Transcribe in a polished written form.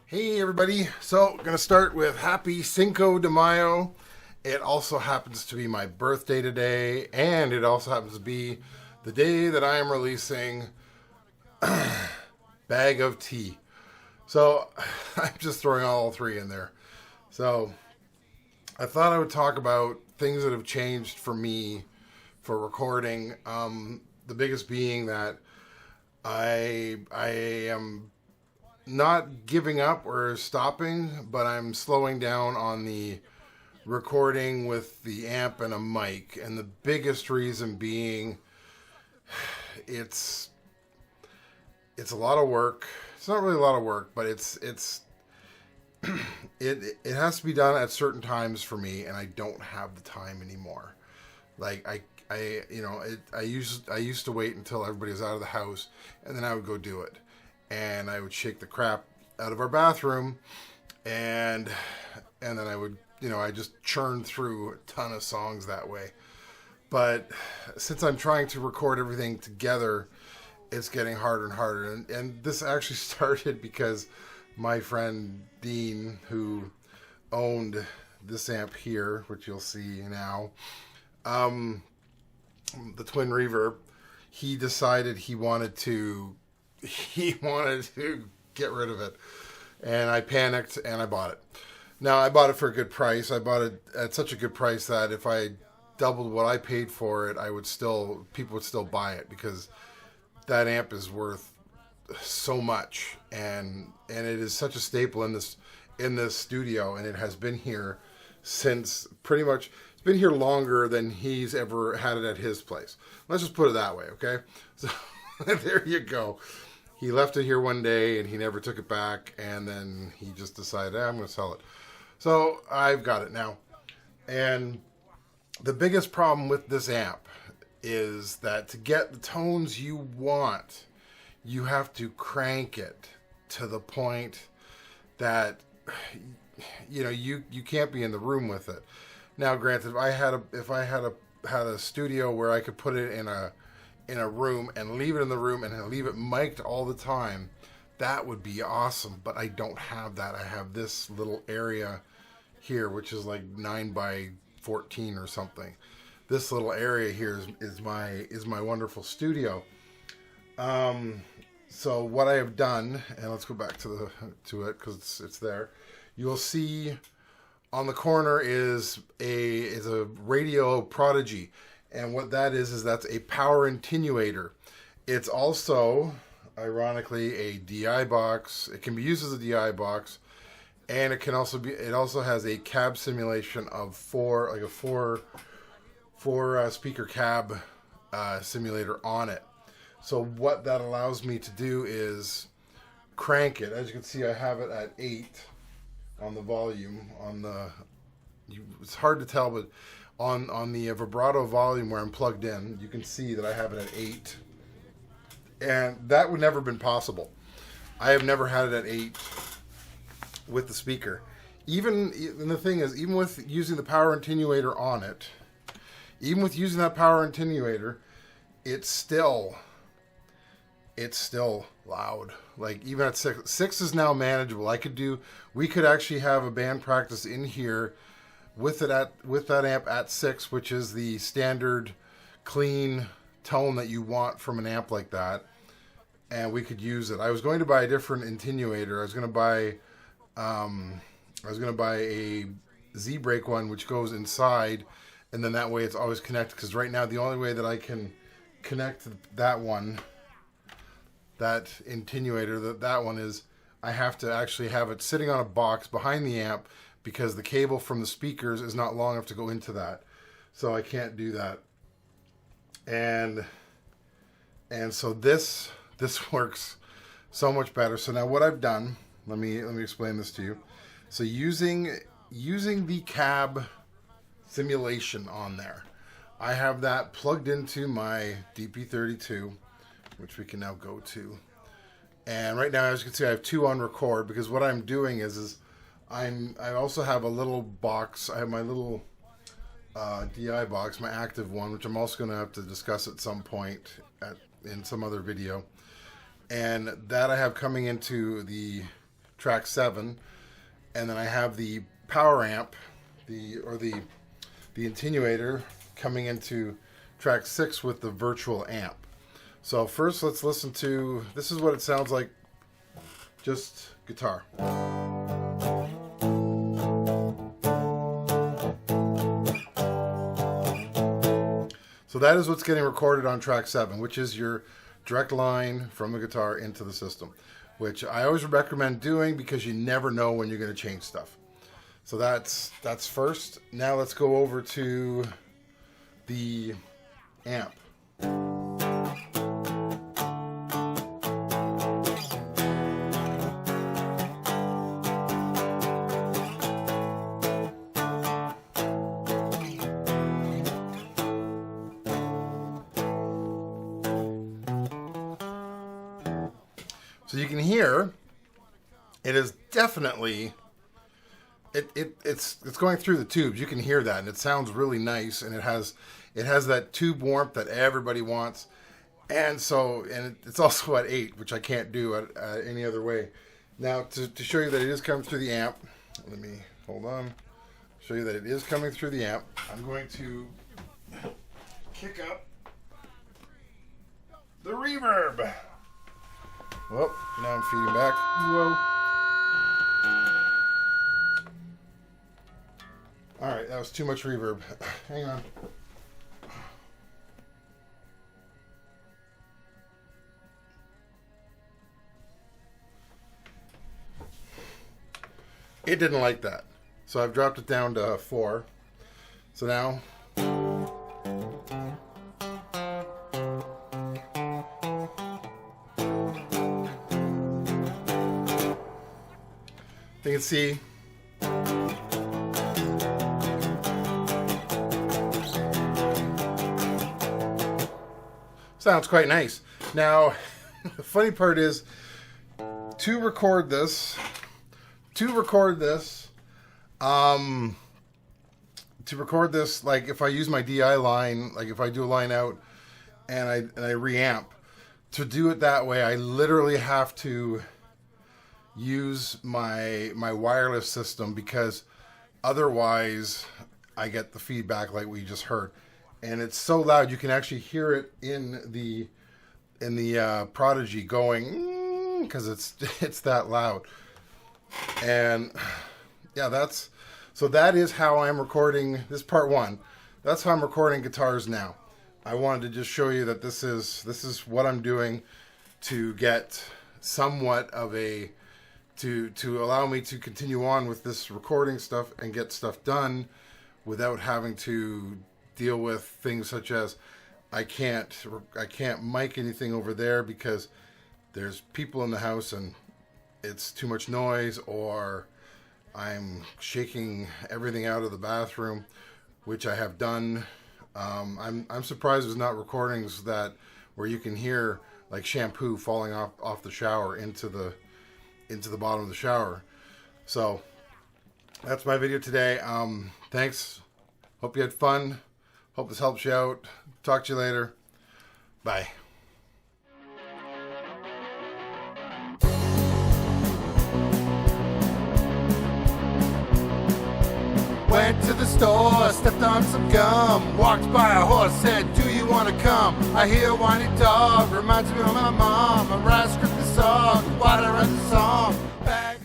Hey everybody, so gonna start with happy Cinco de Mayo. It also happens to be my birthday today, and it also happens to be the day that I am releasing Bag of Tea. So I'm just throwing all three in there. So I thought I would talk about things that have changed for me for recording. The biggest being that I am not giving up or stopping, but I'm slowing down on the recording with the amp and a mic. And the biggest reason being it's a lot of work. It's not really a lot of work, but it has to be done at certain times for me, and I don't have the time anymore. Like I used to wait until everybody was out of the house, and then I would go do it. And I would shake the crap out of our bathroom, and then I would, I just churn through a ton of songs that way. But since I'm trying to record everything together, it's getting harder and harder. And this actually started because my friend Dean, who owned this amp here, which you'll see now, the Twin Reverb, he decided he wanted to get rid of it, and I panicked and I bought it. Now, I bought it for a good price. I bought it at such a good price that if I doubled what I paid for it, people would still buy it, because that amp is worth so much, and it is such a staple in this studio, and it has been here since pretty much. It's been here longer than he's ever had it at his place. Let's just put it that way, okay? So there you go. He left it here one day and he never took it back, and then he just decided, I'm going to sell it. So I've got it now. And the biggest problem with this amp is that to get the tones you want, you have to crank it to the point that you can't be in the room with it. Now, granted, if I had a studio where I could put it in a room and leave it in the room and leave it mic'd all the time, that would be awesome. But I don't have that. I have this little area here, which is like 9 by 14 or something. This little area here is my wonderful studio. So what I have done, and let's go back to it because it's there. You'll see on the corner is a Radio Prodigy. And what that is that's a power attenuator. It's also, ironically, a DI box. It can be used as a DI box, and it also has a cab simulation of four speaker cab simulator on it. So what that allows me to do is crank it. As you can see, I have it at 8 on the volume. It's hard to tell, but on the vibrato volume where I'm plugged in, you can see that I have it at 8. And that would never have been possible. I have never had it at 8 with the speaker. And the thing is, even with using the power attenuator on it, even with using that power attenuator, it's still loud. Like, even at 6. 6 is now manageable. We could actually have a band practice in here with that amp at 6, which is the standard clean tone that you want from an amp like that, and we could use it. I was going to buy a different attenuator. I was going to buy a Z-Break one, which goes inside, and then that way it's always connected. Because right now the only way that I can connect that attenuator, that one is I have to actually have it sitting on a box behind the amp, because the cable from the speakers is not long enough to go into that. So I can't do that. And so this works so much better. So now what I've done, let me explain this to you. So using the cab simulation on there, I have that plugged into my DP32, which we can now go to. And right now, as you can see, I have 2 on record, because what I'm doing is I also have a little box. I have my little DI box, my active one, which I'm also going to have to discuss at some point in some other video. And that I have coming into the track 7, and then I have the power amp, the attenuator coming into track 6 with the virtual amp. So first let's listen to, this is what it sounds like, just guitar. So that is what's getting recorded on track 7, which is your direct line from the guitar into the system, which I always recommend doing because you never know when you're going to change stuff. So that's first. Now let's go over to the amp. So you can hear it is definitely it's going through the tubes. You can hear that, and it sounds really nice, and it has that tube warmth that everybody wants. And so, and it's also at 8, which I can't do any other way. Now, to show you that it is coming through the amp, let me hold on. Show you that it is coming through the amp. I'm going to kick up the reverb. Well, now I'm feeding back. Whoa. Alright, that was too much reverb. Hang on. It didn't like that. So I've dropped it down to 4. So now... you can see sounds quite nice. Now the funny part is to record this like if I use my DI line, like if I do a line out and I reamp, to do it that way I literally have to use my wireless system, because otherwise I get the feedback like we just heard, and it's so loud you can actually hear it in the Prodigy going, because it's that loud. And yeah, that is how I'm recording this part 1. That's how I'm recording guitars now. I wanted to just show you that this is what I'm doing to get somewhat of a to allow me to continue on with this recording stuff and get stuff done without having to deal with things such as I can't mic anything over there because there's people in the house and it's too much noise, or I'm shaking everything out of the bathroom, which I have done. I'm surprised there's not recordings where you can hear like shampoo falling off the shower into the bottom of the shower. So that's my video today. Thanks. Hope you had fun. Hope this helps you out. Talk to you later. Bye. Went to the store, stepped on some gum, walked by a horse, said, "Do you want to come?" I hear a whiny dog, reminds me of my mom. I'm riding